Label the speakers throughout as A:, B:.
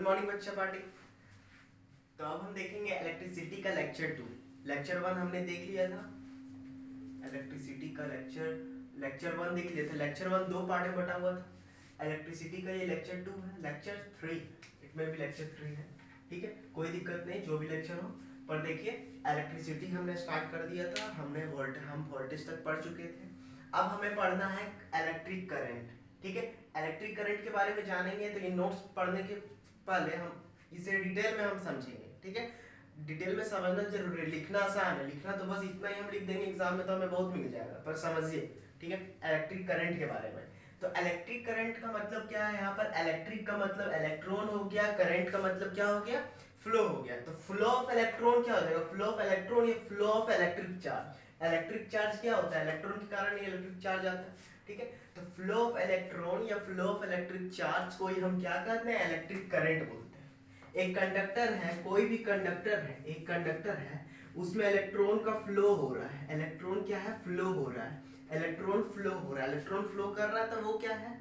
A: Morning बच्चा party. तो अब हम देखेंगे इलेक्ट्रिसिटी का लेक्चर 2। लेक्चर 1 हमने देख लिया था, इलेक्ट्रिसिटी का लेक्चर 1 देख लिया था। लेक्चर 1 दो पार्ट में बटा हुआ था। इलेक्ट्रिसिटी का ये लेक्चर 2 है। लेक्चर 3 इसमें भी लेक्चर 3 है, ठीक है, कोई दिक्कत नहीं, जो भी लेक्चर हो। पर देखिए इलेक्ट्रिसिटी हमने स्टार्ट कर दिया था, हम वोल्टेज तक पढ़ चुके थे। अब हमें पढ़ना है इलेक्ट्रिक करंट, ठीक है। इलेक्ट्रिक करंट के बारे में जानेंगे तो ये नोट्स पढ़ने के पहले हम इसे डिटेल में हम समझेंगे, ठीक है। डिटेल में समझना जरूरी है, लिखना आसान है, लिखना तो बस इतना ही हम लिख देंगे एग्जाम में तो हमें बहुत मिल जाएगा, पर समझिए, ठीक है, इलेक्ट्रिक करंट के बारे में। तो इलेक्ट्रिक करंट का मतलब क्या है, यहाँ पर इलेक्ट्रिक का मतलब इलेक्ट्रॉन हो गया, करंट का मतलब क्या हो गया, फ्लो हो गया। तो फ्लो ऑफ इलेक्ट्रॉन क्या हो जाएगा, फ्लो ऑफ इलेक्ट्रॉन या flow of electric charge. Electric charge क्या होता है, इलेक्ट्रॉन के कारण ही इलेक्ट्रिक चार्ज आता है, ठीक है। तो फ्लो ऑफ इलेक्ट्रॉन या फ्लो ऑफ इलेक्ट्रिक चार्ज को ही हम क्या कहते हैं, इलेक्ट्रिक करंट बोलते हैं। एक कंडक्टर है, कोई भी कंडक्टर है, एक कंडक्टर है, उसमें इलेक्ट्रॉन का फ्लो हो रहा है। इलेक्ट्रॉन क्या है, फ्लो हो रहा है, इलेक्ट्रॉन फ्लो हो रहा है, इलेक्ट्रॉन फ्लो कर रहा है, तो वो क्या है,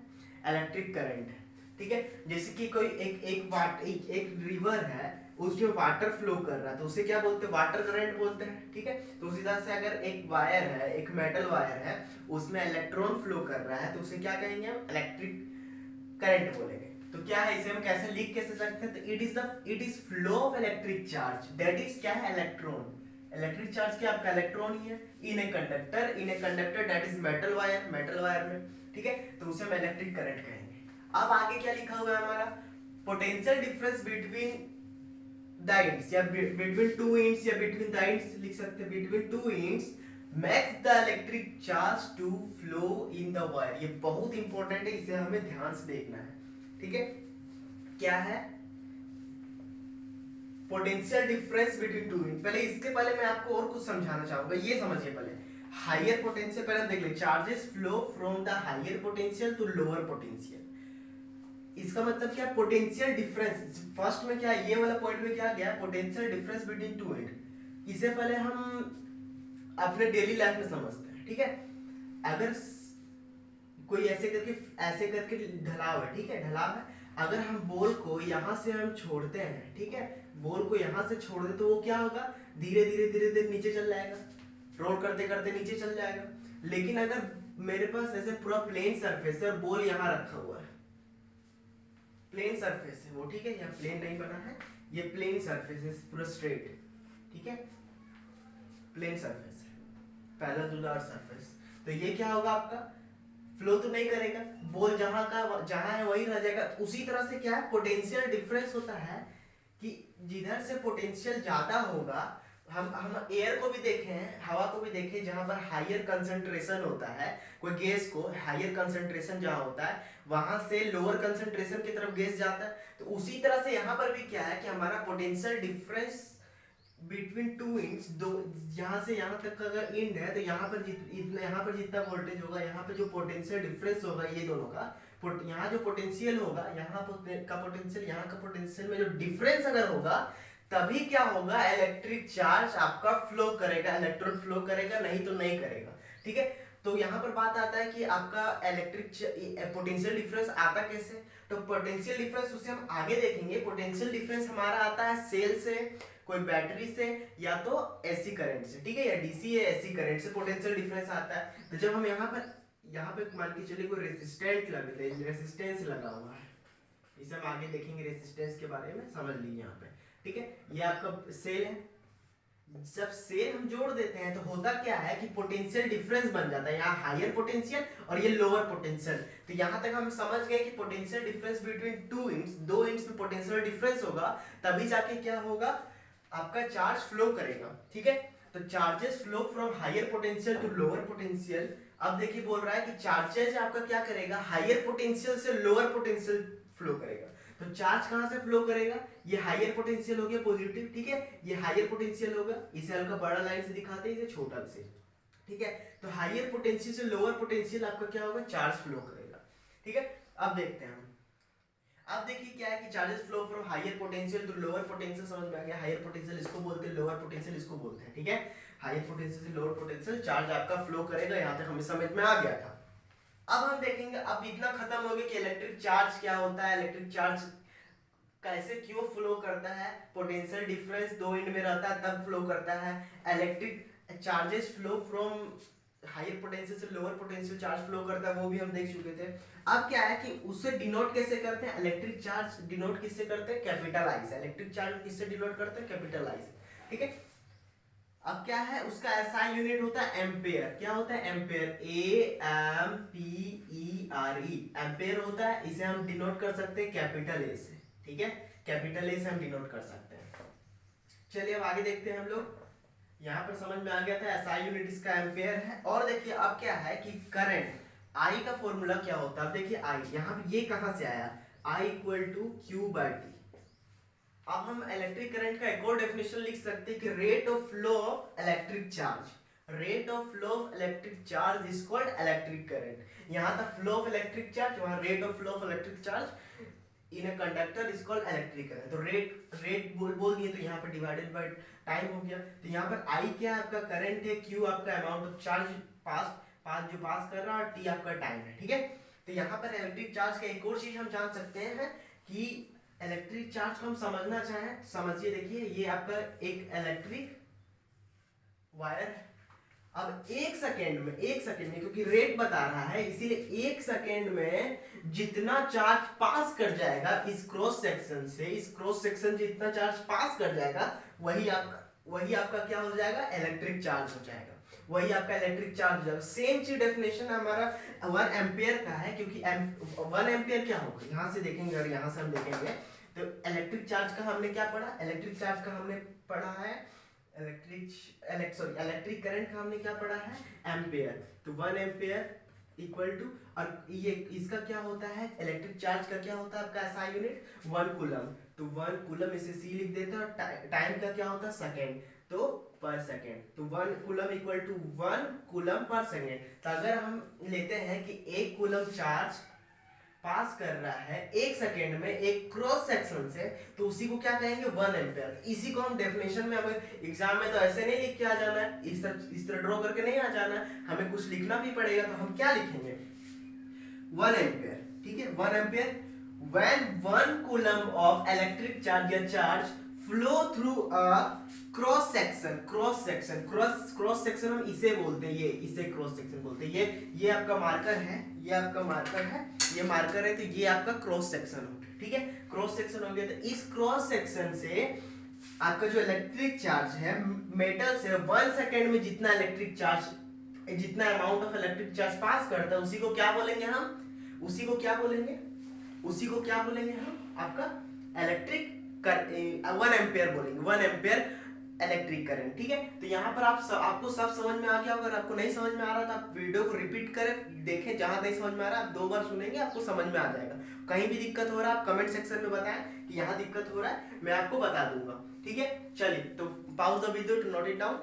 A: इलेक्ट्रिक करंट है, ठीक है। जैसे कि कोई एक रिवर है, उसमें वाटर फ्लो कर रहा है तो उसे क्या बोलते हैं, वाटर करंट बोलते हैं, ठीक है। तो उसी तरह से अगर एक वायर है, एक मेटल वायर है, उसमें इलेक्ट्रॉन फ्लो कर रहा है तो उसे क्या कहेंगे हम, इलेक्ट्रिक करंट बोलेंगे। तो क्या है, इसे हम कैसे लिख कैसे सकते हैं, तो it is flow of electric charge, that is क्या है, इलेक्ट्रॉन। इलेक्ट्रिक चार्ज क्या, आपका इलेक्ट्रॉन ही है, in a conductor that is metal wire में, ठीक है। तो उसे हम इलेक्ट्रिक करंट कहेंगे। अब आगे क्या लिखा हुआ है हमारा, potential difference between the ends, या बिटवीन टू एंड्स, या बिटवीन द एंड्स लिख सकते हैं, between two ends makes the electric charge to flow in the wire। ये बहुत इंपॉर्टेंट है, इसे हमें ध्यान से देखना है, ठीक है। क्या है, potential difference between two and. पहले इसके पहले मैं आपको और कुछ समझाना चाहूंगा, ये समझिए पहले। हायर पोटेंशियल, पहले हम देख ले, charges flow from the higher potential to lower potential. इसका मतलब क्या, पोटेंशियल डिफरेंस, फर्स्ट में क्या, ये वाला पॉइंट में क्या गया, potential difference between two and. इसे पहले हम अपने डेली लाइफ में समझते हैं, ठीक है। अगर कोई ऐसे करके ढलाव है, ठीक है, ढलाव है, अगर हम बॉल को यहां से हम छोड़ते हैं, ठीक है, बॉल को यहां से छोड़ दे तो वो क्या होगा, धीरे धीरे धीरे धीरे नीचे चल जाएगा, रोल करते करते नीचे चल जाएगा। लेकिन अगर मेरे पास ऐसे पूरा प्लेन सरफेस है और बॉल यहां रखा हुआ है, प्लेन सरफेस है वो, ठीक है, यहाँ प्लेन नहीं बना है, ये प्लेन सरफेस है पूरा स्ट्रेट, ठीक है, प्लेन सरफेस है, parallel to the earth surface. तो ये क्या होगा, आपका फ्लो तो नहीं करेगा, बॉल जहां है वही रह जाएगा। उसी तरह से क्या है, पोटेंशियल डिफरेंस होता है कि जिधर से पोटेंशियल ज्यादा होगा, हम एयर को भी देखें हैं, हवा को भी देखें, जहां पर हायर कंसंट्रेशन होता है, कोई गैस को हायर कंसंट्रेशन जहां होता है वहां से लोअर कंसंट्रेशन की तरफ गैस जाता है। तो उसी तरह से यहाँ पर भी क्या है कि हमारा potential difference between two ends, दो, यहाँ से यहाँ तक का अगर इंड है तो यहाँ पर यहाँ पर जितना वोल्टेज होगा, यहाँ पे जो पोटेंशियल डिफरेंस होगा ये दोनों का, यहाँ जो पोटेंशियल होगा, यहाँ का पोटेंशियल, यहाँ का पोटेंशियल में जो डिफरेंस अगर होगा, तभी क्या होगा, इलेक्ट्रिक चार्ज आपका फ्लो करेगा, इलेक्ट्रॉन फ्लो करेगा, नहीं तो नहीं करेगा, ठीक है। तो यहाँ पर बात आता है कि आपका इलेक्ट्रिक पोटेंशियल डिफरेंस आता कैसे, तो पोटेंशियल डिफरेंस उसे हम आगे देखेंगे। पोटेंशियल डिफरेंस हमारा आता है सेल से, कोई बैटरी से, या तो एसी करंट से, ठीक है, या डीसी या एसी करंट से पोटेंशियल डिफरेंस आता है। तो जब हम यहाँ पे मान के चलिए कोई रेसिस्टेंस लगा हुआ है, इसे हम आगे देखेंगे, रेसिस्टेंस के बारे में समझ लीजिए यहाँ पे, ठीक है। ये आपका सेल है, जब सेल हम जोड़ देते हैं तो होता क्या है कि पोटेंशियल डिफरेंस बन जाता है, यहाँ हायर पोटेंशियल और ये लोअर पोटेंशियल। तो यहाँ तक हम समझ गए कि potential difference between two ends, दो इंड्स में पोटेंशियल डिफरेंस होगा, तभी जाके क्या होगा, आपका चार्ज फ्लो करेगा, ठीक है। तो charges flow from higher potential to lower potential. अब देखिए बोल रहा है कि चार्जेस आपका क्या करेगा, हायर पोटेंशियल से लोअर पोटेंशियल फ्लो करेगा। तो चार्ज कहां से फ्लो करेगा, ये हायर पोटेंशियल हो गया पॉजिटिव, ठीक है, ये हायर पोटेंशियल होगा, इसे हल्का बड़ा लाइन से दिखाते हैं, इसे छोटा से, ठीक है। तो हायर पोटेंशियल से लोअर पोटेंशियल आपका क्या होगा, चार्ज फ्लो करेगा, ठीक है। अब देखते हैं हम, अब देखिए क्या है कि charges flow from higher potential to lower potential, समझ में आ गया, हायर पोटेंशियल इसको बोलते हैं, लोअर पोटेंशियल इसको बोलते हैं, ठीक है। हायर पोटेंशियल से लोअर पोटेंशियल चार्ज आपका फ्लो करेगा, यहां तक हमें समझ में आ गया था। अब हम देखेंगे, अब इतना खत्म हो गया कि इलेक्ट्रिक चार्ज क्या होता है, इलेक्ट्रिक चार्ज कैसे क्यों फ्लो करता है, पोटेंशियल डिफरेंस दो इंड में रहता है तब फ्लो करता है, electric charges flow from higher potential से लोअर पोटेंशियल चार्ज फ्लो करता है, वो भी हम देख चुके थे। अब क्या है कि उसे डिनोट कैसे करते हैं, इलेक्ट्रिक चार्ज डिनोट किससे करते हैं, कैपिटल आई से। इलेक्ट्रिक चार्ज किससे डिनोट करते हैं, कैपिटल आई से, ठीक है। अब क्या है उसका एसआई यूनिट होता है एम्पेयर। क्या होता है, एम्पेयर, AMPERE, एम्पेयर होता है। इसे हम डिनोट कर सकते हैं कैपिटल ए से, ठीक है, कैपिटल ए से हम डिनोट कर सकते हैं। चलिए अब आगे देखते हैं हम लोग। यहाँ पर समझ में आ गया था एसआई यूनिट इसका एम्पेयर है। और देखिए अब क्या है कि करंट आई का फॉर्मूला क्या होता है। अब देखिए आई यहाँ पे ये कहां से आया, I equal to Q by T. अब हम इलेक्ट्रिक करंट का एक और डेफिनेशन लिख सकते हैं कि rate of flow of electric charge, rate of flow of electric charge is called electric current. यहाँ था फ्लो ऑफ इलेक्ट्रिक चार्ज, वहां rate of flow of electric charge in a conductor is called electric current. तो rate बोल दिए तो यहाँ पर divided by time हो गया। तो यहाँ पर आई क्या है आपका करंट है, क्यू आपका अमाउंट ऑफ चार्ज पास जो पास कर रहा है, और टी आपका टाइम है, ठीक है। तो यहाँ पर इलेक्ट्रिक चार्ज का एक और चीज हम जान सकते हैं कि इलेक्ट्रिक चार्ज को हम समझना चाहें, समझिए। देखिए ये आपका एक इलेक्ट्रिक वायर, अब एक सेकेंड में क्योंकि रेट बता रहा है इसीलिए एक सेकेंड में जितना चार्ज पास कर जाएगा इस क्रॉस सेक्शन से, इस क्रॉस सेक्शन जितना चार्ज पास कर जाएगा वही आपका क्या हो जाएगा, इलेक्ट्रिक चार्ज हो जाएगा, वही आपका इलेक्ट्रिक चार्ज हो जाएगा। सेम चीज डेफिनेशन हमारा 1 एम्पियर का है, क्योंकि 1 एम्पियर क्या होगा, यहां से देखेंगे और यहां से हम देखेंगे तो इलेक्ट्रिक चार्ज का हमने क्या पढ़ा, इलेक्ट्रिक चार्ज का हमने पढ़ा है इलेक्ट्रिक करंट का हमने क्या पढ़ा है, एम्पेयर। तो 1 एम्पेयर इक्वल टू, और ये इसका क्या होता है, इलेक्ट्रिक चार्ज का क्या होता है आपका एसआई यूनिट 1 कूलम। तो 1 कूलम इसे सी लिख देते हैं, और टाइम का क्या होता है सेकेंड, तो पर सेकेंड। तो 1 coulomb equal to 1 coulomb per second. तो अगर हम लेते हैं कि 1 कूलम चार्ज पास कर रहा है एक सेकेंड में एक क्रॉस सेक्शन से, तो उसी को क्या कहेंगे, 1 एम्पेयर। इसी को हम डेफिनेशन में, हमें एग्जाम में तो ऐसे नहीं लिख के आ जाना है, इस तरह ड्रॉ करके नहीं आ जाना है, हमें कुछ लिखना भी पड़ेगा। तो हम क्या लिखेंगे, 1 एम्पेयर, ठीक है, 1 ampere when 1 coulomb of electric charge या charge flow through a cross section हम इसे बोलते हैं, ये इसे क्रॉस सेक्शन बोलते हैं। ये आपका मार्कर है, ये आपका मार्कर है, ये मार्कर है, तो ये आपका क्रॉस सेक्शन हो गया, ठीक है, क्रॉस सेक्शन हो गया। तो इस क्रॉस सेक्शन से आपका जो इलेक्ट्रिक चार्ज है मेटल से 1 सेकेंड में जितना इलेक्ट्रिक चार्ज, जितना अमाउंट ऑफ इलेक्ट्रिक चार्ज पास करता है उसी को क्या बोलेंगे हम, उसी को क्या बोलेंगे हम आपका इलेक्ट्रिक 1 एम्पेयर बोलेंगे, 1 एम्पेयर इलेक्ट्रिक करंट, ठीक है। तो यहाँ पर आपको सब समझ में आ गया। अगर आपको नहीं समझ में आ रहा तो आप वीडियो को रिपीट करें, देखें, जहां नहीं समझ में आ रहा आप 2 बार सुनेंगे, आपको समझ में आ जाएगा। कहीं भी दिक्कत हो रहा है आप कमेंट सेक्शन में बताएं कि यहाँ दिक्कत हो रहा है, मैं आपको बता दूंगा, ठीक है। चलिए तो pause the video to note it down.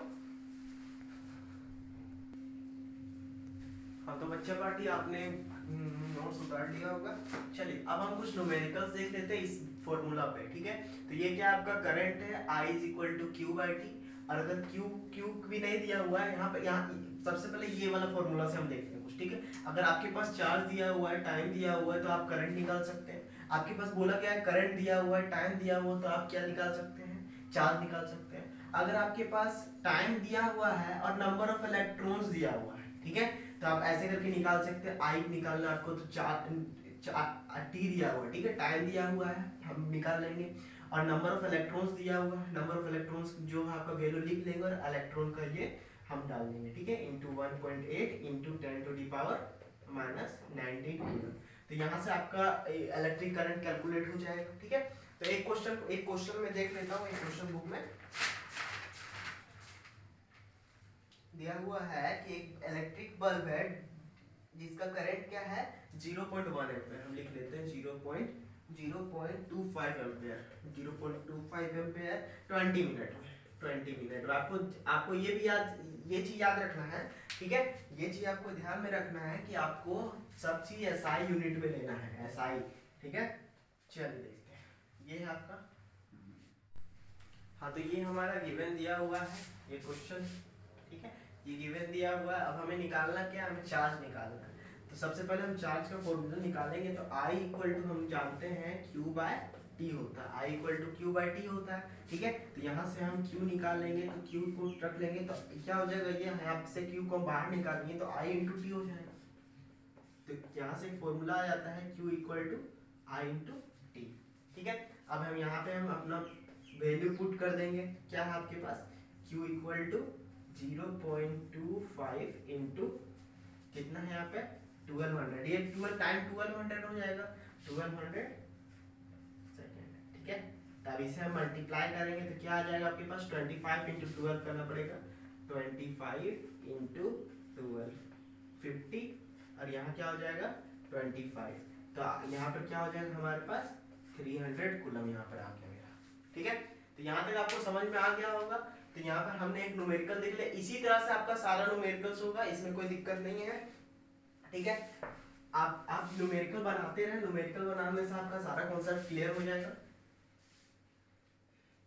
A: हाँ तो बच्चा पार्टी आपने नोट्स उतार लिया होगा। चलिए अब हम कुछ न्यूमेरिकल्स देख लेते हैं इस फॉर्मूला पे, ठीक है। तो ये क्या आपका करंट है, I is equal to Q by T. और अगर क्यू भी नहीं दिया हुआ है यहाँ पे, यहाँ सबसे पहले ये वाला फॉर्मूला से हम देखते हैं कुछ, ठीक है। अगर आपके पास चार्ज दिया हुआ है, टाइम दिया हुआ है, तो आप करंट निकाल सकते हैं। आपके पास बोला क्या है, करंट दिया हुआ है, टाइम दिया हुआ है, तो आप क्या निकाल सकते हैं, चार्ज निकाल सकते हैं। अगर आपके पास टाइम दिया हुआ है और नंबर ऑफ इलेक्ट्रॉन्स दिया हुआ है, ठीक है, तो आप ऐसे करके निकाल सकते हैं। आई निकालना आपको तो टी दिया हुआ है, ठीक है, टाइम दिया हुआ है, हम निकाल लेंगे। और नंबर ऑफ इलेक्ट्रॉन्स दिया हुआ है, नंबर ऑफ इलेक्ट्रॉन्स जो है आपका वैल्यू लिख लेंगे, और इलेक्ट्रॉन का ये हम डाल देंगे, ठीक है, into 1.8 into 10 to the power minus 19 coulomb. तो यहाँ से आपका इलेक्ट्रिक करंट कैलकुलेट हो जाएगा, ठीक है। तो एक क्वेश्चन में देख लेता हूँ, एक क्वेश्चन बुक में दिया हुआ है कि एक इलेक्ट्रिक बल्ब है जिसका करंट क्या है 0.1 एम्पीयर। हम लिख लेते हैं 0.25 एम्पीयर, 0.25 एम्पीयर 20 मिनट में, 20 मिनट। आपको ये भी ये चीज याद रखना है, ठीक है, ये चीज आपको ध्यान में रखना है कि आपको सब चीज एसआई यूनिट में लेना है, एसआई, ठीक है। चलिए देखते हैं, ये है आपका, हाँ तो ये हमारा गिवन दिया हुआ है, ये क्वेश्चन, ठीक है, ये गिवन दिया हुआ है। अब हमें निकालना क्या, हमें चार्ज निकालना है। तो सबसे पहले हम चार्ज का फॉर्मूला निकालेंगे। तो I इक्वल टू हम जानते हैं Q बाय टी होता है, I equal to Q by T होता है। ठीक है, तो यहाँ से हम क्यू निकाल लेंगे, तो क्यू को रख लेंगे तो क्या हो जाएगा, ये यहाँ से क्यू को बाहर निकालेंगे तो आई इंटू टी हो जाएगा। तो यहाँ से फॉर्मूला आ जाता है Q equal to I into T. ठीक है, अब हम यहाँ पे हम अपना वैल्यू पुट कर देंगे, क्या है आपके पास, क्यू इक्वल टू 0.25 इंटू कितना है यहाँ पे 1200, ये 12 टाइम 1200 हो जाएगा, 1200 सेकेंड। ठीक है, तब इसे हम मल्टीप्लाई करेंगे तो क्या आ जाएगा आपके पास, 25 इंटू 12 करना पड़ेगा, 25 इंटू 12 50, और यहाँ क्या हो जाएगा 25, तो यहाँ पर क्या हो जाएगा हमारे पास 300 कूलम यहाँ पर आ गया मेरा। ठीक है, तो यहाँ तक आपको समझ में आ गया होगा। तो यहाँ पर हमने एक न्यूमेरिकल देख लिया, इसी तरह से आपका सारा न्यूमेरिकल्स होगा, इसमें कोई दिक्कत नहीं है। ठीक है, आप न्यूमेरिकल बनाते रहे, न्यूमेरिकल बनाने से आपका सारा कॉन्सेप्ट क्लियर हो जाएगा।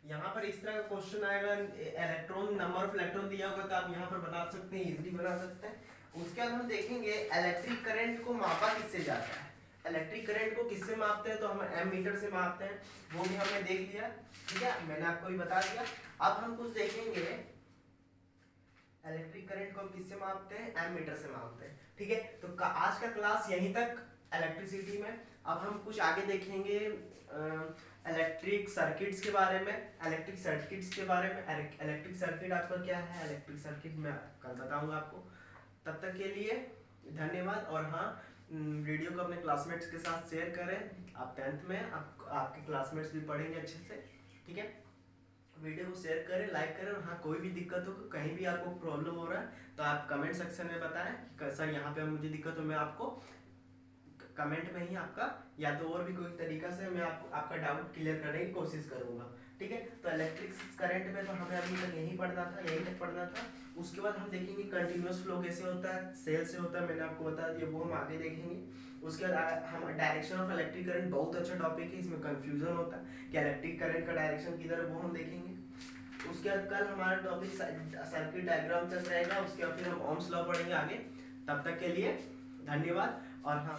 A: यहाँ पर इस तरह का क्वेश्चन आएगा, इलेक्ट्रॉन नंबर ऑफ इलेक्ट्रॉन दिया होगा तो आप यहाँ पर बना सकते हैं, इजीली बना सकते हैं। उसके बाद हम देखेंगे इलेक्ट्रिक करंट को मापा किससे जाता है, इलेक्ट्रिक करंट को किससे मापते हैं, तो हम एमीटर से मापते हैं, वो भी हमने देख लिया। ठीक है, मैंने आपको भी बता दिया। अब हम कुछ देखेंगे, इलेक्ट्रिक करंट को किससे मापते हैं, एमीटर से मापते हैं। ठीक है, तो आज का क्लास यहीं तक इलेक्ट्रिसिटी में। अब हम कुछ आगे देखेंगे इलेक्ट्रिक सर्किट्स के बारे में, इलेक्ट्रिक सर्किट्स के बारे में। इलेक्ट्रिक सर्किट आपका क्या है, इलेक्ट्रिक सर्किट मैं कल बताऊंगा आपको। तब तक के लिए धन्यवाद। और हाँ, वीडियो को अपने क्लासमेट्स के साथ शेयर करें, आप 10th में आपके क्लासमेट्स भी पढ़ेंगे अच्छे से। ठीक है, वीडियो को शेयर करें, लाइक करें। और हाँ, कोई भी दिक्कत हो, कहीं भी आपको प्रॉब्लम हो रहा है तो आप कमेंट सेक्शन में बताएं कि सर यहाँ पे मुझे दिक्कत हो, मैं आपको कमेंट में ही आपका या तो और भी कोई तरीका से मैं आपका डाउट क्लियर करने की कोशिश करूंगा। ठीक है, तो इलेक्ट्रिक करंट में तो हमें अभी तक यही पढ़ना था, यही तक पढ़ना था। उसके बाद हम देखेंगे कंटिन्यूअस फ्लो कैसे होता है, सेल से होता है, मैंने आपको बता दिया, वो हम आगे देखेंगे। उसके बाद हम डायरेक्शन ऑफ इलेक्ट्रिक करंट, बहुत अच्छा टॉपिक है, इसमें कंफ्यूजन होता है कि इलेक्ट्रिक करंट का डायरेक्शन किधर है, वो हम देखेंगे। उसके बाद कल हमारा टॉपिक सर्किट डायग्राम तक रहेगा, उसके बाद फिर हम ओम्स लॉ पढ़ेंगे आगे। तब तक के लिए धन्यवाद। और हाँ।